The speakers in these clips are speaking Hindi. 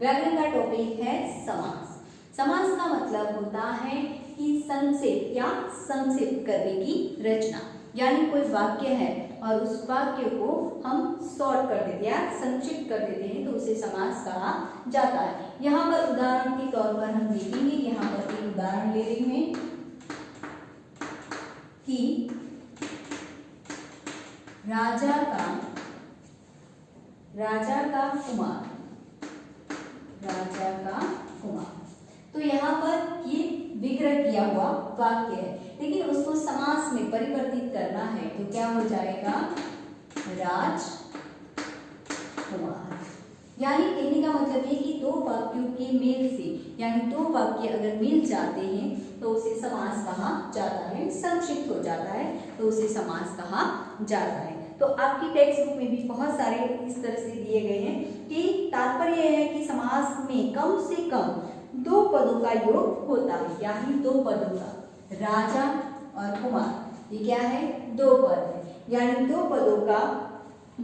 व्याकरण का टॉपिक है समास। समास का मतलब होता है कि संक्षेप या संक्षिप्त करने की रचना, यानी कोई वाक्य है और उस वाक्य को हम शॉर्ट कर देते हैं या संक्षिप्त कर देते हैं तो उसे समास कहा जाता है। यहाँ पर उदाहरण के तौर पर हम देखेंगे, यहाँ पर एक उदाहरण ले रही हूँ कि राजा का कुमार, राजा का कुमार। तो यहाँ पर ये विग्रह किया हुआ वाक्य है, लेकिन उसको समास में परिवर्तित करना है तो क्या हो जाएगा, राजकुमार। यानी कहने का मतलब है कि दो वाक्यों के मेल से, यानी दो वाक्य अगर मिल जाते हैं तो उसे समास कहा जाता है, संक्षिप्त हो जाता है तो उसे समास कहा जाता है। तो आपकी टेक्स्ट बुक में भी बहुत सारे इस तरह से दिए गए हैं कि तात्पर्य यह है कि समास में कम से कम दो पदों का योग होता है, यानी दो पदों का, राजा और कुमार, ये क्या है, दो पद है, यानी दो पदों का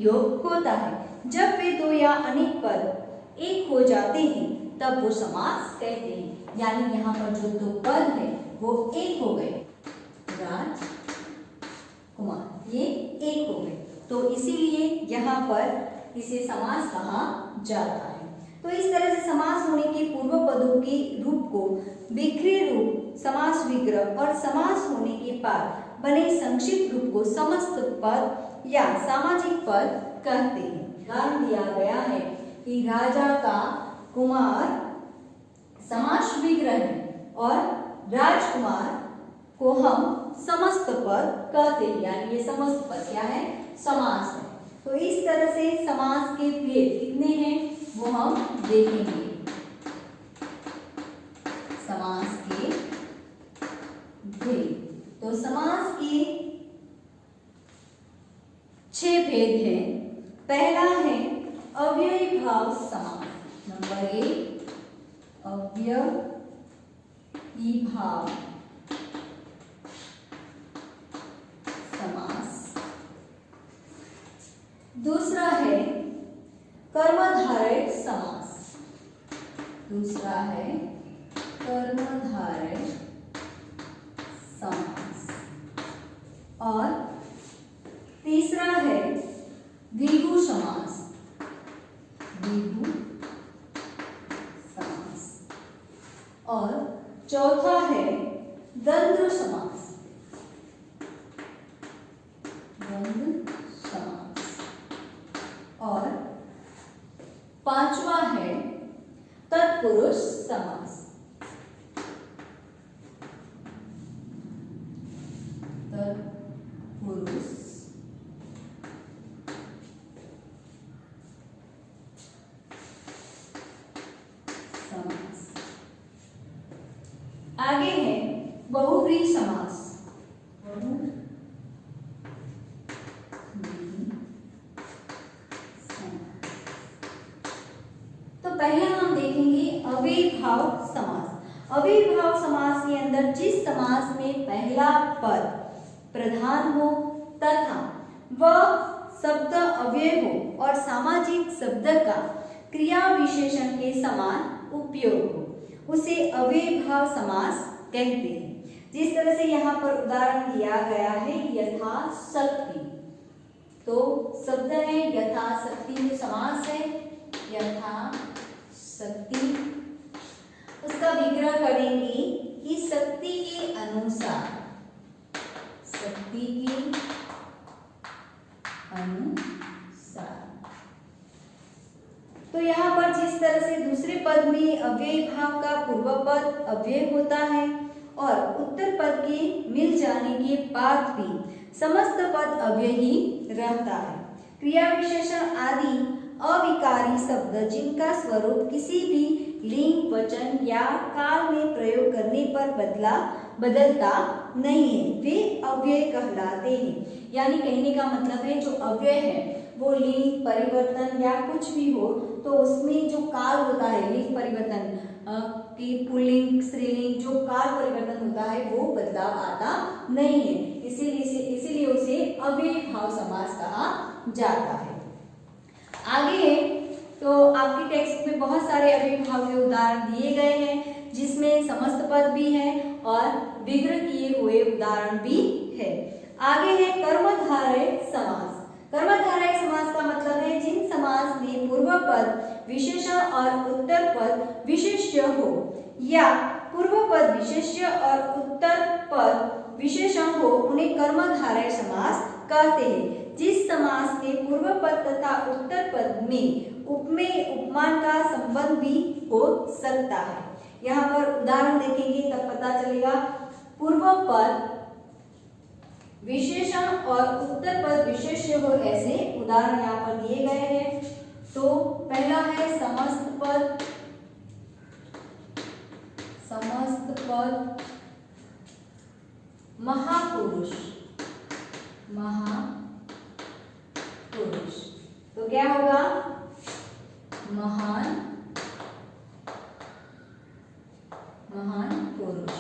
योग होता है। जब वे दो या अनेक पद एक हो जाते हैं तब वो समास कहते हैं, यानी यहाँ पर जो दो पद है वो एक हो गए, राज कुमार, ये एक हो गए, तो इसीलिए यहाँ पर इसे समास कहा जाता है। तो इस तरह से समास होने के पूर्व पदों के रूप को बिखरे रूप, समास विग्रह और समास होने के बाद बने संक्षिप्त रूप को समस्त पद या सामाजिक पद कहते हैं। उदाहरण दिया गया है कि राजा का कुमार समास विग्रह है और राजकुमार को हम समस्त पद कहते हैं, यानी ये समस्त पद क्या है, समास है। तो इस तरह से समास के भेद कितने हैं वो हम देखेंगे। समास के भेद, तो समास के 6 भेद हैं। पहला है अव्ययी भाव समास। नंबर 1 अव्ययी भाव समास। दूसरा है कर्मधारय समास, दूसरा है कर्मधारय समास। और तीसरा है द्विगु समास, द्विगु समास। और चौथा है द्वंद्व समास, द्वंद्व समास। और पांचवा है तत्पुरुष समास, तत्पुरुष समास। आगे है बहुव्रीहि समास, बहुव्रीहि समास। तो पहले हम देखेंगे अव्ययी भाव समास। अव्ययी भाव समास के अंदर जिस समास में पहला पद प्रधान हो तथा वह शब्द अव्यय हो और सामाजिक शब्द का क्रिया विशेषण के समान उपयोग हो उसे अव्ययी भाव समास कहते हैं। जिस तरह से यहाँ पर उदाहरण दिया गया है यथाशक्ति, तो शब्द है यथाशक्ति जो समास है, यथाशक्ति, उसका विग्रह करेंगे कि शक्ति के अनुसार, शक्ति के अनुसार। तो यहाँ पर जिस तरह से दूसरे पद में अव्ययी भाव का पूर्व पद अव्यय होता है और उत्तर पद के मिल जाने के बाद भी समस्त पद अव्ययी रहता है। क्रिया विशेषण आदि अविकारी शब्द जिनका स्वरूप किसी भी लिंग, वचन या काल में प्रयोग करने पर बदलता नहीं है वे अव्यय कहलाते हैं। यानी कहने का मतलब है जो अव्यय है वो लिंग परिवर्तन या कुछ भी हो तो उसमें जो काल होता है, लिंग परिवर्तन की पुल्लिंग स्त्रीलिंग जो काल परिवर्तन होता है वो बदलाव आता नहीं है, इसीलिए उसे अव्ययी भाव समास कहा जाता है। आगे तो आपकी टेक्स्ट में बहुत सारे अविभाज्य उदाहरण दिए गए हैं, जिसमें समस्त पद भी हैं और विग्रह किए हुए उदाहरण भी है। आगे है कर्मधारय समास। कर्मधारय समास का मतलब है जिन समास में पूर्व पद विशेषण और उत्तर पद विशेष्य हो, या पूर्व पद विशेष्य और उत्तर पद विशेषण हो, उन्हें कर्मधारय समास कहते हैं। जिस समास के पूर्व पद तथा उत्तर पद में उपमेय उपमान का संबंध भी हो सकता है। यहाँ पर उदाहरण देखेंगे तब पता चलेगा। पूर्व पद विशेषण और उत्तर पद विशेष्य हो, ऐसे उदाहरण यहाँ पर दिए गए हैं। तो पहला है समस्त पद, समस्त पद महापुरुष, महापुरुष। तो क्या होगा? महान, महान पुरुष।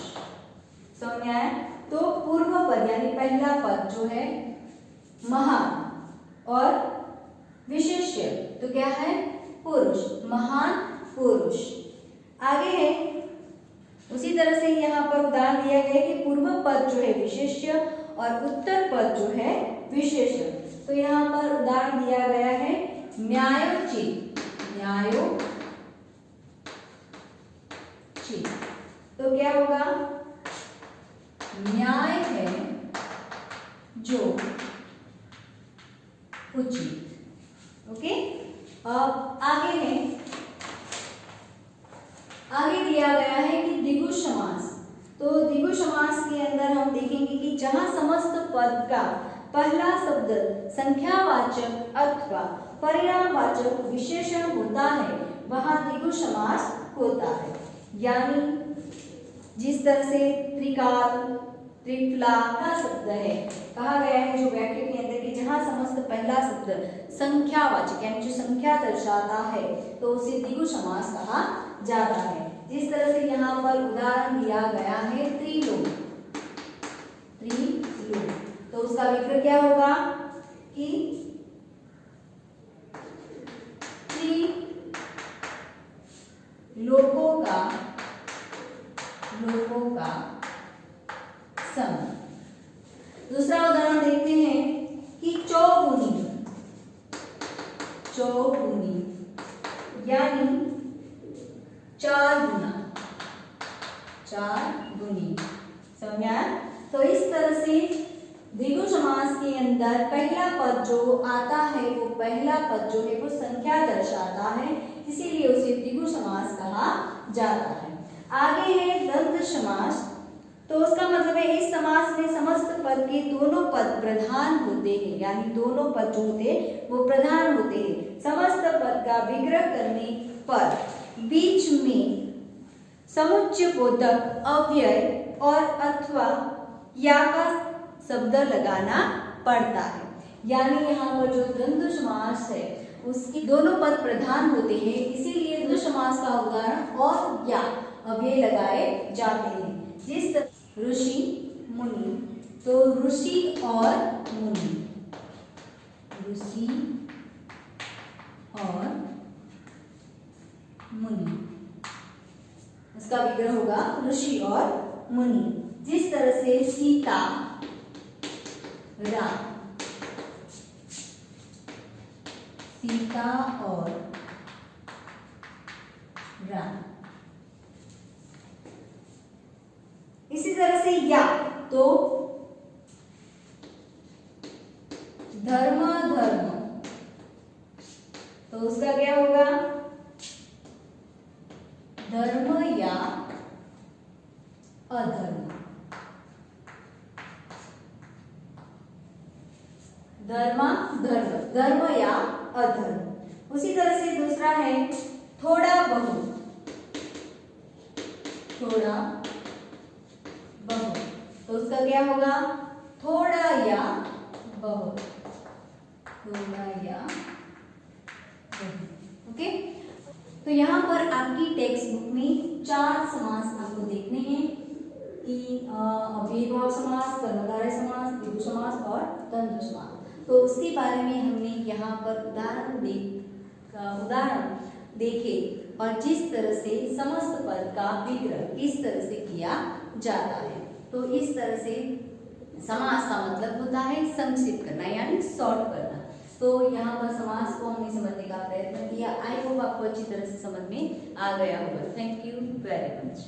समझ में आया? तो पूर्व पद यानी पहला पद जो है महान और विशेष्य तो क्या है? पुरुष, महान पुरुष। आगे है उसी तरह से यहाँ पर उदाहरण दिया गया है कि पूर्व पद जो है विशेष्य और उत्तर पद जो है विशेष्य। तो यहाँ पर उदाहरण दिया गया है न्यायोचित, न्यायोचित। तो क्या होगा? न्याय है जो उचित। ओके, अब आगे है, आगे दिया गया है कि द्विगु समास। तो द्विगु समास के अंदर हम देखेंगे कि जहां समस्त पद का पहला शब्द संख्यावाचक अथवा परिणामवाचक विशेषण होता है, वहां द्विगु समास होता है। यानी जिस तरह से त्रिकाल, त्रिफला का शब्द है, कहा गया है जो वाक्य के अंदर कि जहां समस्त पहला शब्द संख्यावाचक यानी जो संख्या दर्शाता है, तो उसे द्विगु समास कहा जाता है। जिस तरह से यहाँ पर उदाहरण दिया गया है त्रिलोक, त्रिलोक। तो उसका विग्रह क्या होगा कि त्रिलोकों का, लोकों का सम। दूसरा उदाहरण देखते हैं कि चौगुनी, चौगुनी यानी चार गुना, चार गुनी। समझ में आया? तो इस तरह से द्विगु समास के अंदर पहला पद जो आता है, वो पहला पद जो है वो संख्या दर्शाता है, इसीलिए उसे द्विगु समास कहा जाता है। आगे है द्वंद्व समास। तो उसका मतलब है इस समास में समस्त पद के दोनों पद प्रधान होते हैं, यानी दोनों पद जो होते हैं वो प्रधान होते हैं। समस्त पद का विग्रह करने पर बीच में समुच्चय बोधक अव्यय और अथवा या का शब्द लगाना पड़ता है। यानी यहाँ पर जो द्वंद्व समास है उसके दोनों पद प्रधान होते हैं, इसीलिए द्वंद्व समास का उदाहरण और या अव्यय लगाए जाते हैं। जिस ऋषि मुनि, तो ऋषि और मुनि, ऋषि और मुनि, इसका विग्रह होगा ऋषि और मुनि। जिस तरह से सीता, राम, सीता और राम। इसी तरह से या, तो धर्म, धर्म, तो उसका क्या होगा? धर्म या अधर्म, धर्म, धर्म, धर्म या अधर्म। उसी तरह से दूसरा है थोड़ा बहुत, थोड़ा बहुत, तो उसका क्या होगा? थोड़ा या बहुत, थोड़ा या बहुत। ओके, तो यहाँ पर आपकी टेक्स्ट बुक में 4 समास आपको देखने हैं कि अव्ययीभाव समास, कर्मधारय समास, द्विगु समास और द्वंद्व समास। तो उसके बारे में हमने यहाँ पर उदाहरण उदाहरण देखें और जिस तरह से समस्त पद का विग्रह किस तरह से किया जाता है। तो इस तरह से समास का मतलब होता है संक्षिप्त करना यानी शॉर्ट करना। तो यहाँ पर समास को हमने समझने का प्रयत्न किया। आई होप आपको अच्छी तरह से समझ में आ गया होगा। Thank you very much.